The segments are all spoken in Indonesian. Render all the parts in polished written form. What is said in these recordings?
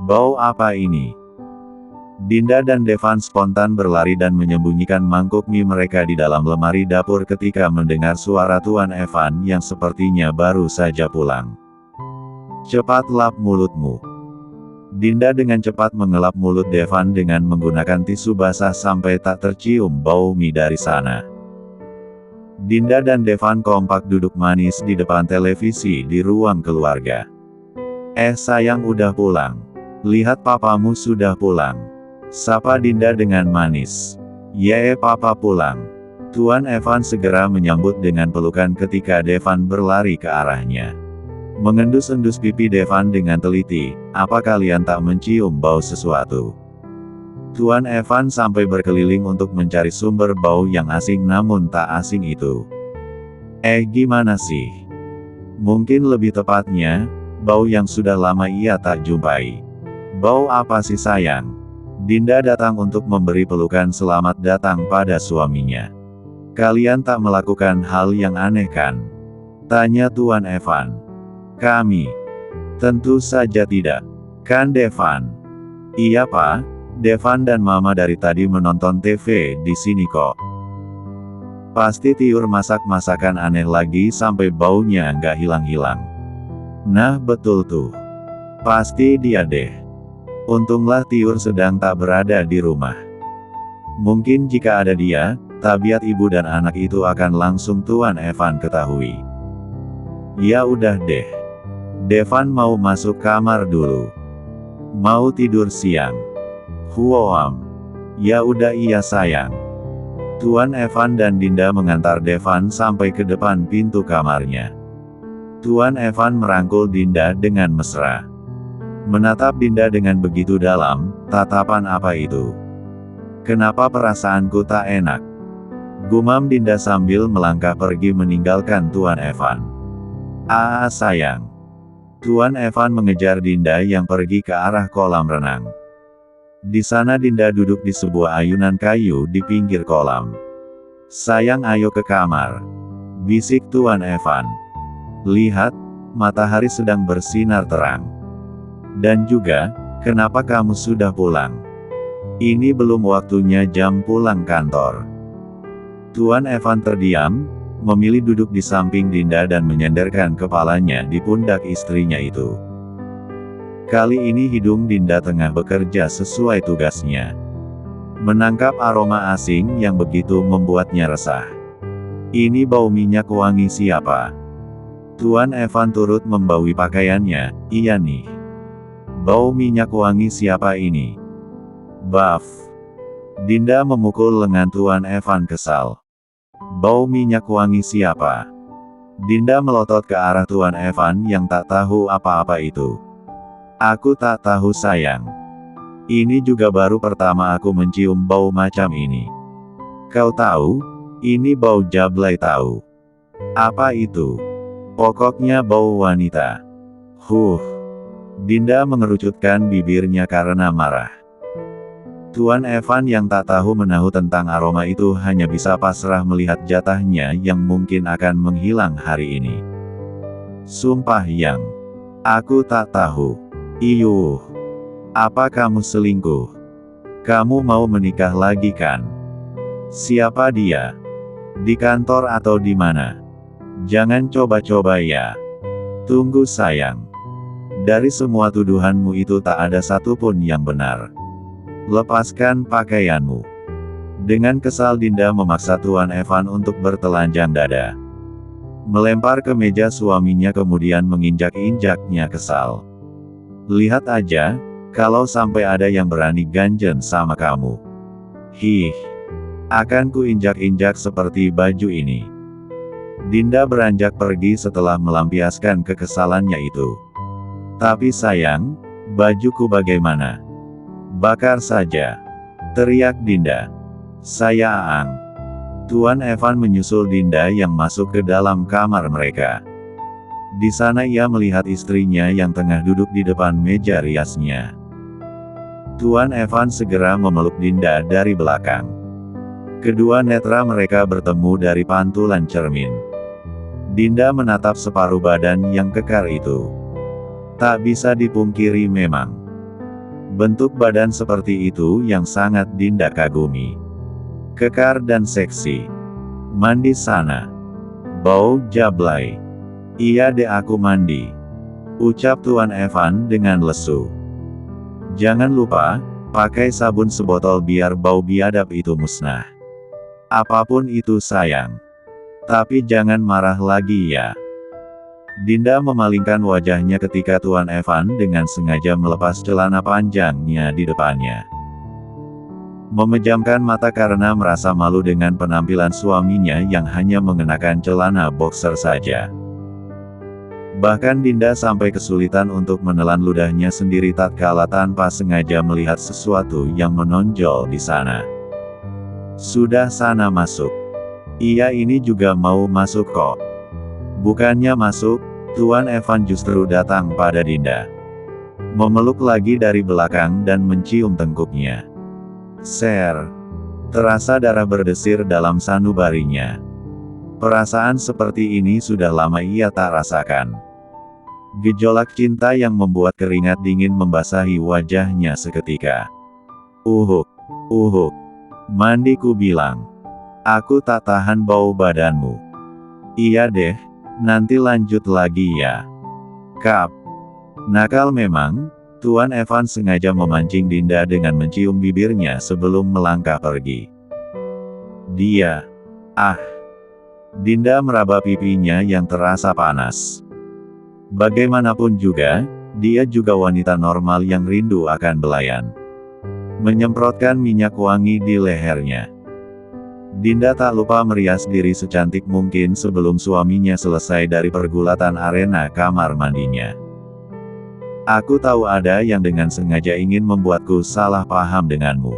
Bau apa ini? Dinda dan Devan spontan berlari dan menyembunyikan mangkuk mie mereka di dalam lemari dapur ketika mendengar suara Tuan Evan yang sepertinya baru saja pulang. Cepat lap mulutmu. Dinda dengan cepat mengelap mulut Devan dengan menggunakan tisu basah sampai tak tercium bau mie dari sana. Dinda dan Devan kompak duduk manis di depan televisi di ruang keluarga. Sayang udah pulang. Lihat papamu sudah pulang. Sapa Dinda dengan manis. Yee papa pulang. Tuan Evan segera menyambut dengan pelukan ketika Devan berlari ke arahnya. Mengendus-endus pipi Devan dengan teliti, apa kalian tak mencium bau sesuatu? Tuan Evan sampai berkeliling untuk mencari sumber bau yang asing namun tak asing itu. Gimana sih? Mungkin lebih tepatnya, bau yang sudah lama ia tak jumpai. Bau apa sih sayang? Dinda datang untuk memberi pelukan selamat datang pada suaminya. Kalian tak melakukan hal yang aneh kan? Tanya Tuan Evan. Kami. Tentu saja tidak. Kan Devan? Iya pak, Devan dan mama dari tadi menonton TV di sini kok. Pasti Tiur masak masakan aneh lagi sampai baunya nggak hilang-hilang. Nah betul tuh. Pasti dia deh. Untunglah Tiur sedang tak berada di rumah. Mungkin jika ada dia, tabiat ibu dan anak itu akan langsung Tuan Evan ketahui. Ya udah deh. Devan mau masuk kamar dulu. Mau tidur siang. Huoam. Ya udah iya sayang. Tuan Evan dan Dinda mengantar Devan sampai ke depan pintu kamarnya. Tuan Evan merangkul Dinda dengan mesra. Menatap Dinda dengan begitu dalam, tatapan apa itu? Kenapa perasaanku tak enak? Gumam Dinda sambil melangkah pergi meninggalkan Tuan Evan. Sayang. Tuan Evan mengejar Dinda yang pergi ke arah kolam renang. Di sana Dinda duduk di sebuah ayunan kayu di pinggir kolam. Sayang ayo ke kamar. Bisik Tuan Evan. Lihat, matahari sedang bersinar terang. Dan juga, kenapa kamu sudah pulang? Ini belum waktunya jam pulang kantor. Tuan Evan terdiam, memilih duduk di samping Dinda dan menyenderkan kepalanya di pundak istrinya itu. Kali ini hidung Dinda tengah bekerja sesuai tugasnya. Menangkap aroma asing yang begitu membuatnya resah. Ini bau minyak wangi siapa? Tuan Evan turut membaui pakaiannya. Iya nih. Bau minyak wangi siapa ini? Baf. Dinda memukul lengan Tuan Evan kesal. Bau minyak wangi siapa? Dinda melotot ke arah Tuan Evan yang tak tahu apa-apa itu. Aku tak tahu sayang. Ini juga baru pertama aku mencium bau macam ini. Kau tahu? Ini bau jablay tahu. Apa itu? Pokoknya bau wanita. Dinda mengerucutkan bibirnya karena marah. Tuan Evan yang tak tahu menahu tentang aroma itu hanya bisa pasrah melihat jatahnya yang mungkin akan menghilang hari ini. Sumpah yang. Aku tak tahu. Iyuh. Apa kamu selingkuh? Kamu mau menikah lagi kan? Siapa dia? Di kantor atau di mana? Jangan coba-coba ya. Tunggu sayang. Dari semua tuduhanmu itu tak ada satupun yang benar. Lepaskan pakaianmu. Dengan kesal Dinda memaksa Tuan Evan untuk bertelanjang dada. Melempar ke meja suaminya kemudian menginjak-injaknya kesal. Lihat aja, kalau sampai ada yang berani ganjen sama kamu. Akan ku injak-injak seperti baju ini. Dinda beranjak pergi setelah melampiaskan kekesalannya itu. Tapi sayang, bajuku bagaimana? Bakar saja. Teriak Dinda. Saya Aang. Tuan Evan menyusul Dinda yang masuk ke dalam kamar mereka. Di sana ia melihat istrinya yang tengah duduk di depan meja riasnya. Tuan Evan segera memeluk Dinda dari belakang. Kedua netra mereka bertemu dari pantulan cermin. Dinda menatap separuh badan yang kekar itu. Tak bisa dipungkiri memang. Bentuk badan seperti itu yang sangat Dinda kagumi. Kekar dan seksi. Mandi sana. Bau jablay. Iya deh aku mandi. Ucap Tuan Evan dengan lesu. Jangan lupa, pakai sabun sebotol biar bau biadab itu musnah. Apapun itu sayang. Tapi jangan marah lagi ya. Dinda memalingkan wajahnya ketika Tuan Evan dengan sengaja melepas celana panjangnya di depannya. Memejamkan mata karena merasa malu dengan penampilan suaminya yang hanya mengenakan celana boxer saja. Bahkan Dinda sampai kesulitan untuk menelan ludahnya sendiri tatkala tanpa sengaja melihat sesuatu yang menonjol di sana. Sudah sana masuk. Iya ini juga mau masuk kok. Bukannya masuk, Tuan Evan justru datang pada Dinda. Memeluk lagi dari belakang dan mencium tengkuknya. Ser. Terasa darah berdesir dalam sanubarinya. Perasaan seperti ini sudah lama ia tak rasakan. Gejolak cinta yang membuat keringat dingin membasahi wajahnya seketika. Uhuk. Uhuk. Mandi ku bilang. Aku tak tahan bau badanmu. Iya deh, nanti lanjut lagi ya. Kap. Nakal memang, Tuan Evan sengaja memancing Dinda dengan mencium bibirnya sebelum melangkah pergi. Dia. Ah. Dinda meraba pipinya yang terasa panas. Bagaimanapun juga, dia juga wanita normal yang rindu akan belayan. Menyemprotkan minyak wangi di lehernya. Dinda tak lupa merias diri secantik mungkin sebelum suaminya selesai dari pergulatan arena kamar mandinya. Aku tahu ada yang dengan sengaja ingin membuatku salah paham denganmu.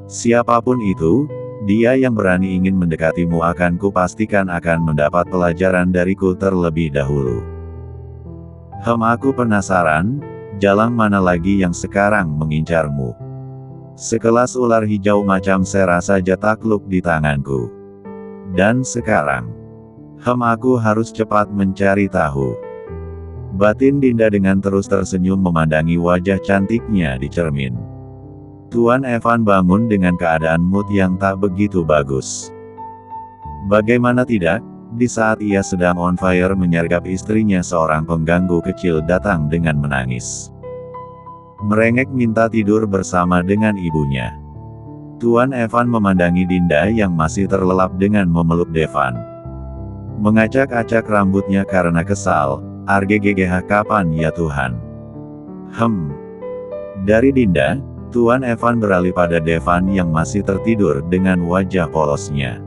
Siapapun itu, dia yang berani ingin mendekatimu akan kupastikan akan mendapat pelajaran dariku terlebih dahulu. Aku penasaran, jalang mana lagi yang sekarang mengincarmu? Sekelas ular hijau macam Sera saja takluk di tanganku. Dan sekarang, aku harus cepat mencari tahu. Batin Dinda dengan terus tersenyum memandangi wajah cantiknya di cermin. Tuan Evan bangun dengan keadaan mood yang tak begitu bagus. Bagaimana tidak, di saat ia sedang on fire menyergap istrinya seorang pengganggu kecil datang dengan menangis. Merengek minta tidur bersama dengan ibunya. Tuan Evan memandangi Dinda yang masih terlelap dengan memeluk Devan. Mengacak-acak rambutnya karena kesal, "Arggggh kapan ya Tuhan?" Dari Dinda, Tuan Evan beralih pada Devan yang masih tertidur dengan wajah polosnya.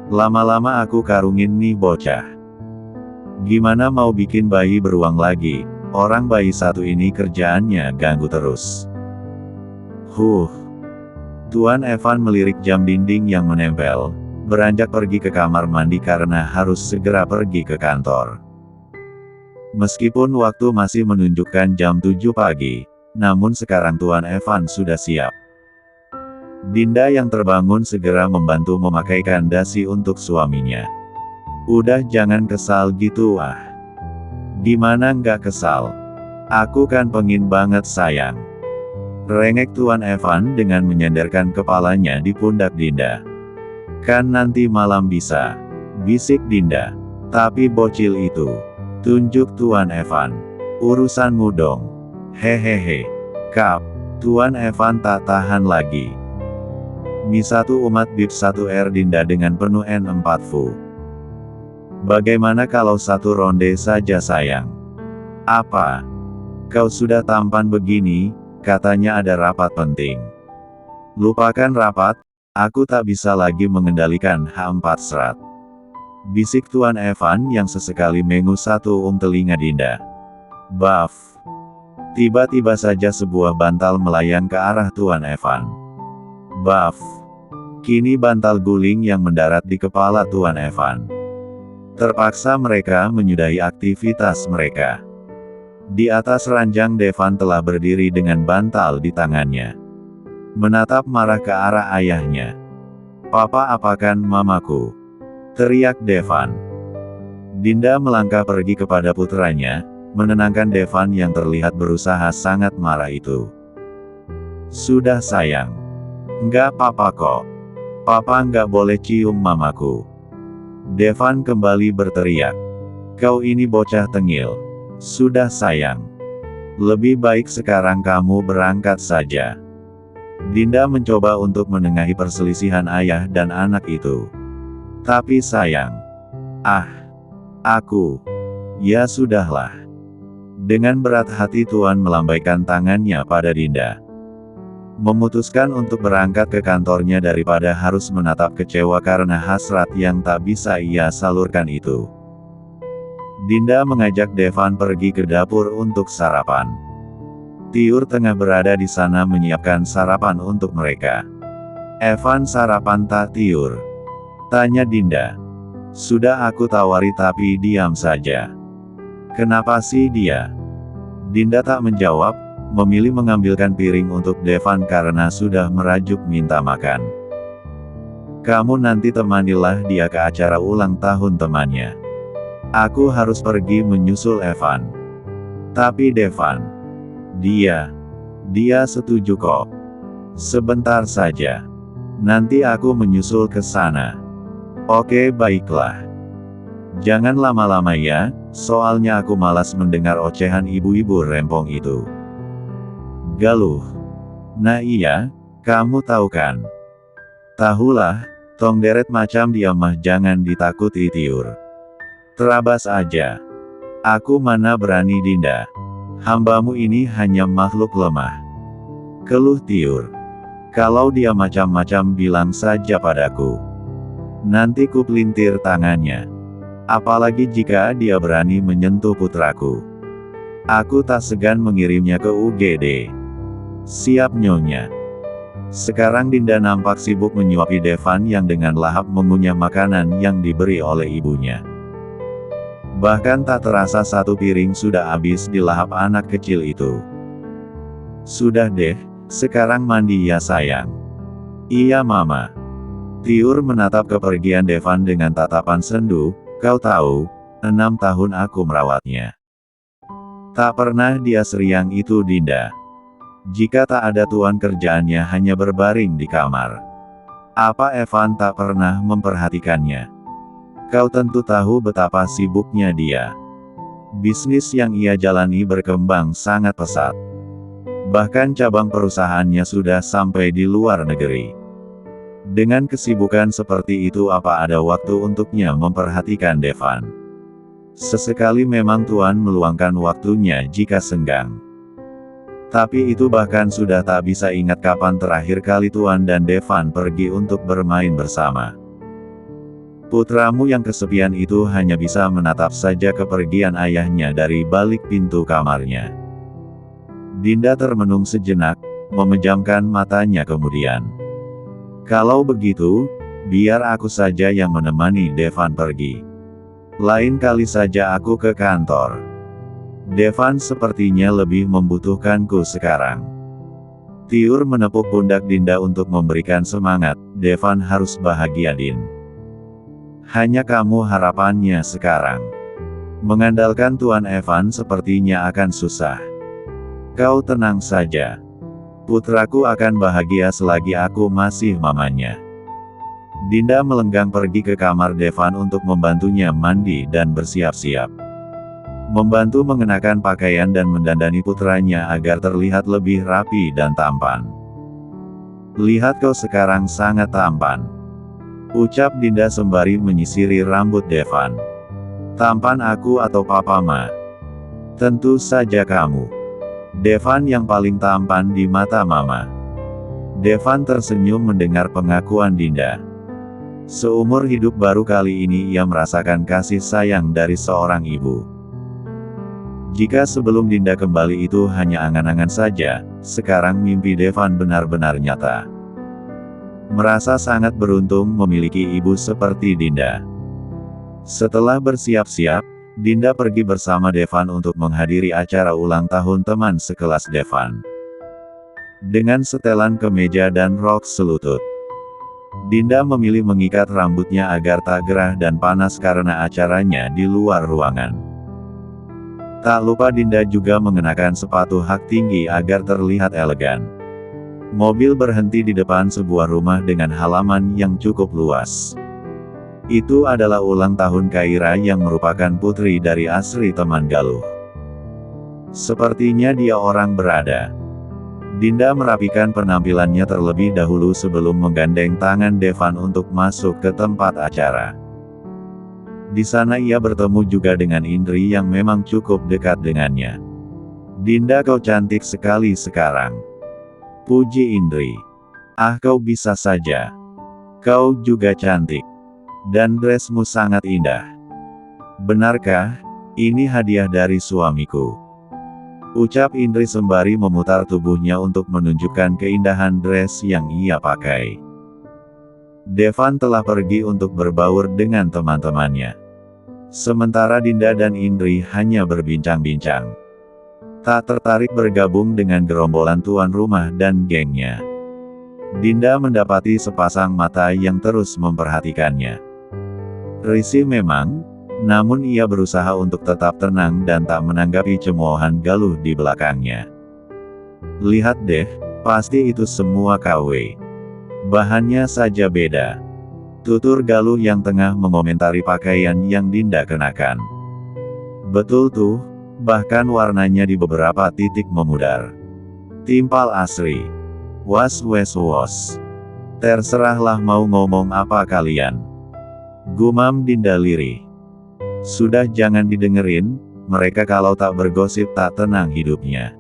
Lama-lama aku karungin nih bocah. Gimana mau bikin bayi beruang lagi? Orang bayi satu ini kerjaannya ganggu terus. Tuan Evan melirik jam dinding yang menempel, beranjak pergi ke kamar mandi karena harus segera pergi ke kantor. Meskipun waktu masih menunjukkan jam 7 pagi, namun sekarang Tuan Evan sudah siap. Dinda yang terbangun segera membantu memakaikan dasi untuk suaminya. Udah jangan kesal gitu ah. Gimana nggak kesal? Aku kan pengin banget sayang. Rengek Tuan Evan dengan menyandarkan kepalanya di pundak Dinda. Kan nanti malam bisa. Bisik Dinda. Tapi bocil itu. Tunjuk Tuan Evan. Urusanmu dong. Hehehe. Kap. Tuan Evan tak tahan lagi. Mi1 umat bib 1R Dinda dengan penuh N4 Fu. Bagaimana kalau satu ronde saja sayang? Apa? Kau sudah tampan begini, katanya ada rapat penting. Lupakan rapat, aku tak bisa lagi mengendalikan H4 serat. Bisik Tuan Evan yang sesekali mengus satu telinga Dinda. Baf. Tiba-tiba saja sebuah bantal melayang ke arah Tuan Evan. Baf. Kini bantal guling yang mendarat di kepala Tuan Evan. Terpaksa mereka menyudahi aktivitas mereka. Di atas ranjang Devan telah berdiri dengan bantal di tangannya. Menatap marah ke arah ayahnya. Papa apakan mamaku? Teriak Devan. Dinda melangkah pergi kepada putranya, menenangkan Devan yang terlihat berusaha sangat marah itu. Sudah sayang. Nggak apa-apa kok. Papa nggak boleh cium mamaku. Devan kembali berteriak. Kau ini bocah tengil. Sudah sayang. Lebih baik sekarang kamu berangkat saja. Dinda mencoba untuk menengahi perselisihan ayah dan anak itu. Tapi sayang. Aku. Ya sudahlah. Dengan berat hati Tuan melambaikan tangannya pada Dinda. Memutuskan untuk berangkat ke kantornya daripada harus menatap kecewa karena hasrat yang tak bisa ia salurkan itu. Dinda mengajak Devan pergi ke dapur untuk sarapan. Tiur tengah berada di sana menyiapkan sarapan untuk mereka. Evan sarapan tak Tiur? Tanya Dinda. Sudah aku tawari tapi diam saja. Kenapa sih dia? Dinda tak menjawab, memilih mengambilkan piring untuk Devan karena sudah merajuk minta makan. Kamu nanti temanilah dia ke acara ulang tahun temannya. Aku harus pergi menyusul Evan. Tapi Devan. Dia setuju kok. Sebentar saja. Nanti aku menyusul ke sana. Oke baiklah. Jangan lama-lama ya, soalnya aku malas mendengar ocehan ibu-ibu rempong itu. Galuh. Nah iya, kamu tahu kan? Tahulah, tong deret macam dia mah jangan ditakuti Tiur. Terabas aja. Aku mana berani Dinda. Hambamu ini hanya makhluk lemah. Keluh Tiur. Kalau dia macam-macam bilang saja padaku. Nanti ku pelintir tangannya. Apalagi jika dia berani menyentuh putraku. Aku tak segan mengirimnya ke UGD. Siap Nyonya. Sekarang Dinda nampak sibuk menyuapi Devan yang dengan lahap mengunyah makanan yang diberi oleh ibunya. Bahkan tak terasa satu piring sudah habis dilahap anak kecil itu. Sudah deh, sekarang mandi ya sayang. Iya mama. Tiur menatap kepergian Devan dengan tatapan sendu. Kau tahu, 6 tahun aku merawatnya. Tak pernah dia seriang itu Dinda. Jika tak ada tuan kerjaannya hanya berbaring di kamar. Apa Evan tak pernah memperhatikannya? Kau tentu tahu betapa sibuknya dia. Bisnis yang ia jalani berkembang sangat pesat. Bahkan cabang perusahaannya sudah sampai di luar negeri. Dengan kesibukan seperti itu apa ada waktu untuknya memperhatikan Devan? Sesekali memang Tuan meluangkan waktunya jika senggang. Tapi itu bahkan sudah tak bisa ingat kapan terakhir kali Tuan dan Devan pergi untuk bermain bersama. Putramu yang kesepian itu hanya bisa menatap saja kepergian ayahnya dari balik pintu kamarnya. Dinda termenung sejenak, memejamkan matanya kemudian. Kalau begitu, biar aku saja yang menemani Devan pergi. Lain kali saja aku ke kantor. Devan sepertinya lebih membutuhkanku sekarang. Tiur menepuk pundak Dinda untuk memberikan semangat. Devan harus bahagia Din. Hanya kamu harapannya sekarang. Mengandalkan Tuan Evan sepertinya akan susah. Kau tenang saja. Putraku akan bahagia selagi aku masih mamanya. Dinda melenggang pergi ke kamar Devan untuk membantunya mandi dan bersiap-siap. Membantu mengenakan pakaian dan mendandani putranya agar terlihat lebih rapi dan tampan. Lihat kau sekarang sangat tampan. Ucap Dinda sembari menyisiri rambut Devan. Tampan aku atau papa ma? Tentu saja kamu. Devan yang paling tampan di mata mama. Devan tersenyum mendengar pengakuan Dinda. Seumur hidup baru kali ini ia merasakan kasih sayang dari seorang ibu. Jika sebelum Dinda kembali itu hanya angan-angan saja, sekarang mimpi Devan benar-benar nyata. Merasa sangat beruntung memiliki ibu seperti Dinda. Setelah bersiap-siap, Dinda pergi bersama Devan untuk menghadiri acara ulang tahun teman sekelas Devan. Dengan setelan kemeja dan rok selutut. Dinda memilih mengikat rambutnya agar tak gerah dan panas karena acaranya di luar ruangan. Tak lupa Dinda juga mengenakan sepatu hak tinggi agar terlihat elegan. Mobil berhenti di depan sebuah rumah dengan halaman yang cukup luas. Itu adalah ulang tahun Kaira yang merupakan putri dari Asri teman Galuh. Sepertinya dia orang berada. Dinda merapikan penampilannya terlebih dahulu sebelum menggandeng tangan Devan untuk masuk ke tempat acara. Di sana ia bertemu juga dengan Indri yang memang cukup dekat dengannya. "Dinda, kau cantik sekali sekarang," puji Indri. "Ah, kau bisa saja. Kau juga cantik. Dan dressmu sangat indah." "Benarkah? Ini hadiah dari suamiku," ucap Indri sembari memutar tubuhnya untuk menunjukkan keindahan dress yang ia pakai. Devan telah pergi untuk berbaur dengan teman-temannya. Sementara Dinda dan Indri hanya berbincang-bincang. Tak tertarik bergabung dengan gerombolan tuan rumah dan gengnya. Dinda mendapati sepasang mata yang terus memperhatikannya. Risih memang, namun ia berusaha untuk tetap tenang dan tak menanggapi cemoohan Galuh di belakangnya. "Lihat deh, pasti itu semua KW. Bahannya saja beda," tutur Galuh yang tengah mengomentari pakaian yang Dinda kenakan. "Betul tuh, bahkan warnanya di beberapa titik memudar," timpal Asri. "Was wes wos. Terserahlah mau ngomong apa kalian," gumam Dinda lirih. "Sudah jangan didengerin, mereka kalau tak bergosip tak tenang hidupnya."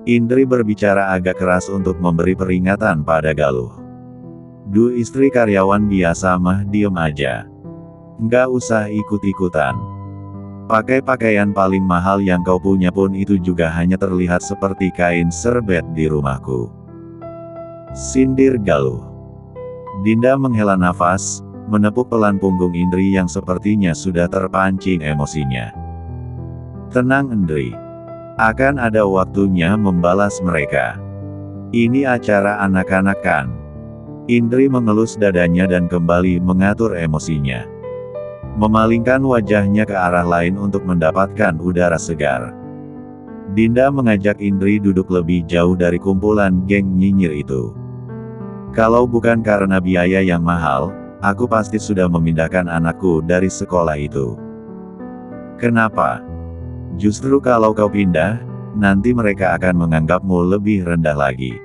Indri berbicara agak keras untuk memberi peringatan pada Galuh. "Du, istri karyawan biasa mah diem aja. Nggak usah ikut-ikutan. Pakai pakaian paling mahal yang kau punya pun itu juga hanya terlihat seperti kain serbet di rumahku," sindir Galuh. Dinda menghela nafas, menepuk pelan punggung Indri yang sepertinya sudah terpancing emosinya. "Tenang Indri. Akan ada waktunya membalas mereka. Ini acara anak-anak kan." Indri mengelus dadanya dan kembali mengatur emosinya. Memalingkan wajahnya ke arah lain untuk mendapatkan udara segar. Dinda mengajak Indri duduk lebih jauh dari kumpulan geng nyinyir itu. "Kalau bukan karena biaya yang mahal, aku pasti sudah memindahkan anakku dari sekolah itu." "Kenapa? Justru kalau kau pindah, nanti mereka akan menganggapmu lebih rendah lagi."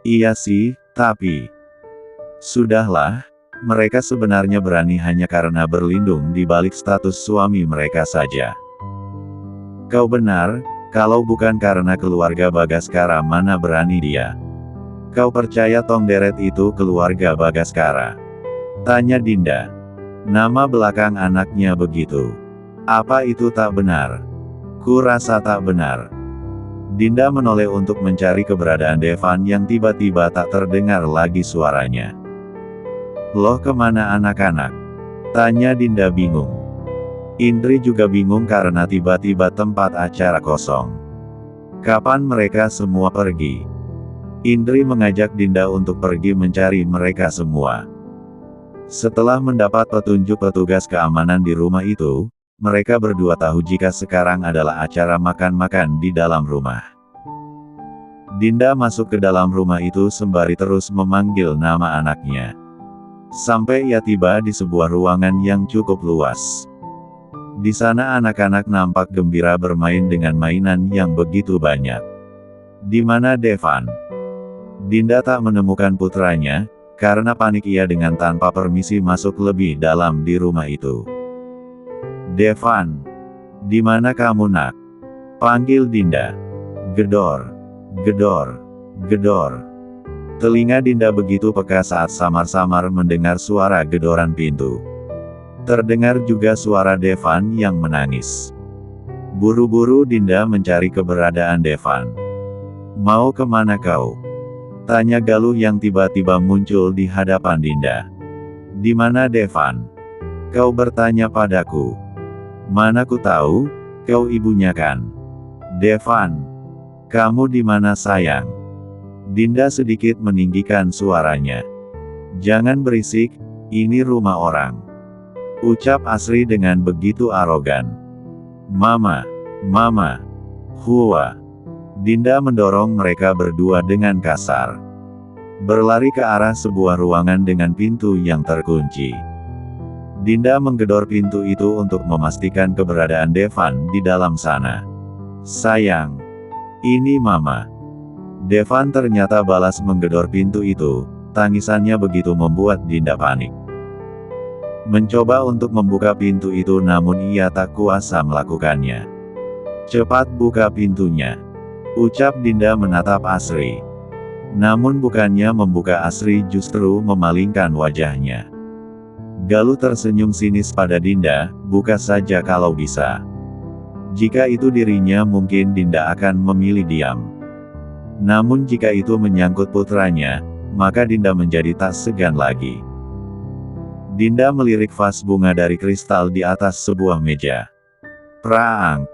"Iya sih, tapi sudahlah, mereka sebenarnya berani hanya karena berlindung di balik status suami mereka saja." "Kau benar, kalau bukan karena keluarga Bagaskara mana berani dia." "Kau percaya tong deret itu keluarga Bagaskara?" tanya Dinda. "Nama belakang anaknya begitu. Apa itu tak benar?" "Ku rasa tak benar." Dinda menoleh untuk mencari keberadaan Devan yang tiba-tiba tak terdengar lagi suaranya. "Loh, kemana anak-anak?" tanya Dinda bingung. Indri juga bingung karena tiba-tiba tempat acara kosong. "Kapan mereka semua pergi?" Indri mengajak Dinda untuk pergi mencari mereka semua. Setelah mendapat petunjuk petugas keamanan di rumah itu, mereka berdua tahu jika sekarang adalah acara makan-makan di dalam rumah. Dinda masuk ke dalam rumah itu sembari terus memanggil nama anaknya. Sampai ia tiba di sebuah ruangan yang cukup luas. Di sana anak-anak nampak gembira bermain dengan mainan yang begitu banyak. "Di mana Devan?" Dinda tak menemukan putranya, karena panik ia dengan tanpa permisi masuk lebih dalam di rumah itu. "Devan, di mana kamu nak?" panggil Dinda. Gedor, gedor, gedor. Telinga Dinda begitu peka saat samar-samar mendengar suara gedoran pintu. Terdengar juga suara Devan yang menangis. Buru-buru Dinda mencari keberadaan Devan. "Mau kemana kau?" tanya Galuh yang tiba-tiba muncul di hadapan Dinda. "Di mana Devan? Kau bertanya padaku. Mana ku tahu, kau ibunya kan? Devan, kamu di mana sayang?" Dinda sedikit meninggikan suaranya. "Jangan berisik, ini rumah orang," ucap Asri dengan begitu arogan. Mama, Mama, Hua. Dinda mendorong mereka berdua dengan kasar. Berlari ke arah sebuah ruangan dengan pintu yang terkunci. Dinda menggedor pintu itu untuk memastikan keberadaan Devan di dalam sana. Sayang, ini Mama. Devan ternyata balas menggedor pintu itu. Tangisannya begitu membuat Dinda panik. Mencoba untuk membuka pintu itu namun ia tak kuasa melakukannya. Cepat buka pintunya, ucap Dinda menatap Asri. Namun bukannya membuka, Asri justru memalingkan wajahnya. Galuh tersenyum sinis pada Dinda, buka saja kalau bisa. Jika itu dirinya mungkin Dinda akan memilih diam. Namun jika itu menyangkut putranya, maka Dinda menjadi tak segan lagi. Dinda melirik vas bunga dari kristal di atas sebuah meja. Praang.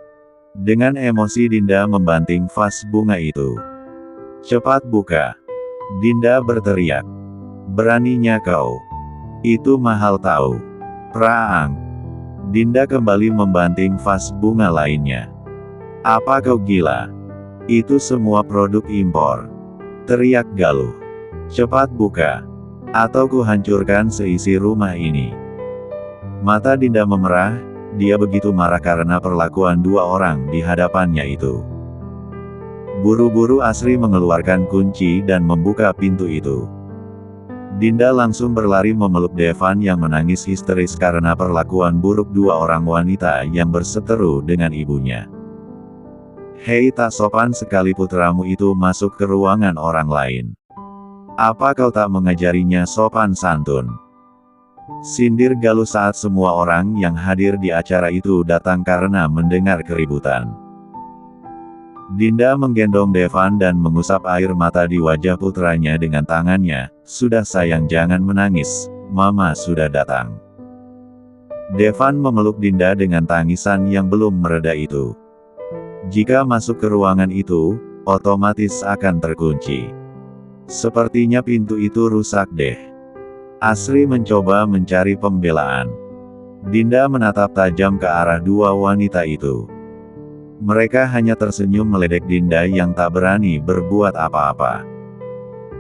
Dengan emosi Dinda membanting vas bunga itu. Cepat buka. Dinda berteriak. Beraninya kau. Itu mahal tahu. Praang. Dinda kembali membanting vas bunga lainnya. Apa kau gila? Itu semua produk impor. Teriak Galuh. Cepat buka. Atau ku hancurkan seisi rumah ini. Mata Dinda memerah, dia begitu marah karena perlakuan dua orang di hadapannya itu. Buru-buru Asri mengeluarkan kunci dan membuka pintu itu. Dinda langsung berlari memeluk Devan yang menangis histeris karena perlakuan buruk dua orang wanita yang berseteru dengan ibunya. Hei, tak sopan sekali putramu itu masuk ke ruangan orang lain. Apa kau tak mengajarinya sopan santun? Sindir Galuh saat semua orang yang hadir di acara itu datang karena mendengar keributan. Dinda menggendong Devan dan mengusap air mata di wajah putranya dengan tangannya. Sudah sayang, jangan menangis, Mama sudah datang. Devan memeluk Dinda dengan tangisan yang belum mereda itu. Jika masuk ke ruangan itu, otomatis akan terkunci. Sepertinya pintu itu rusak deh. Asri mencoba mencari pembelaan. Dinda menatap tajam ke arah dua wanita itu. Mereka hanya tersenyum meledek Dinda yang tak berani berbuat apa-apa.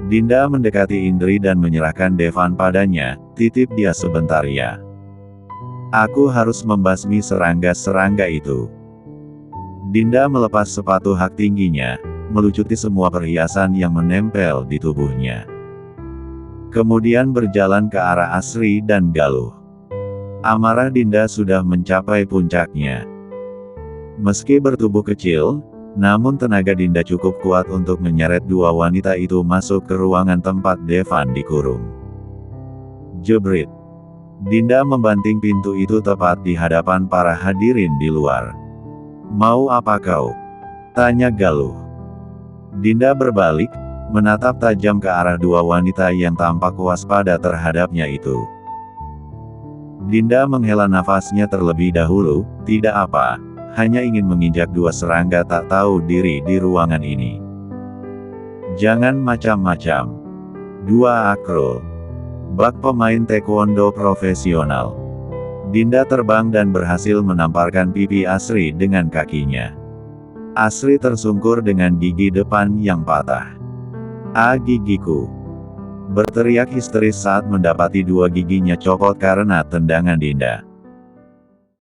Dinda mendekati Indri dan menyerahkan Devan padanya, titip dia sebentar ya. Aku harus membasmi serangga-serangga itu. Dinda melepas sepatu hak tingginya, melucuti semua perhiasan yang menempel di tubuhnya. Kemudian berjalan ke arah Asri dan Galuh. Amarah Dinda sudah mencapai puncaknya. Meski bertubuh kecil, namun tenaga Dinda cukup kuat untuk menyeret dua wanita itu masuk ke ruangan tempat Devan dikurung. Jebrit. Dinda membanting pintu itu tepat di hadapan para hadirin di luar. Mau apa kau? Tanya Galuh. Dinda berbalik, menatap tajam ke arah dua wanita yang tampak waspada terhadapnya itu. Dinda menghela nafasnya terlebih dahulu, tidak apa, hanya ingin menginjak dua serangga tak tahu diri di ruangan ini. Jangan macam-macam. Dua akrul. Bak pemain taekwondo profesional. Dinda terbang dan berhasil menamparkan pipi Asri dengan kakinya. Asri tersungkur dengan gigi depan yang patah. Ah, gigiku. Berteriak histeris saat mendapati dua giginya copot karena tendangan Dinda.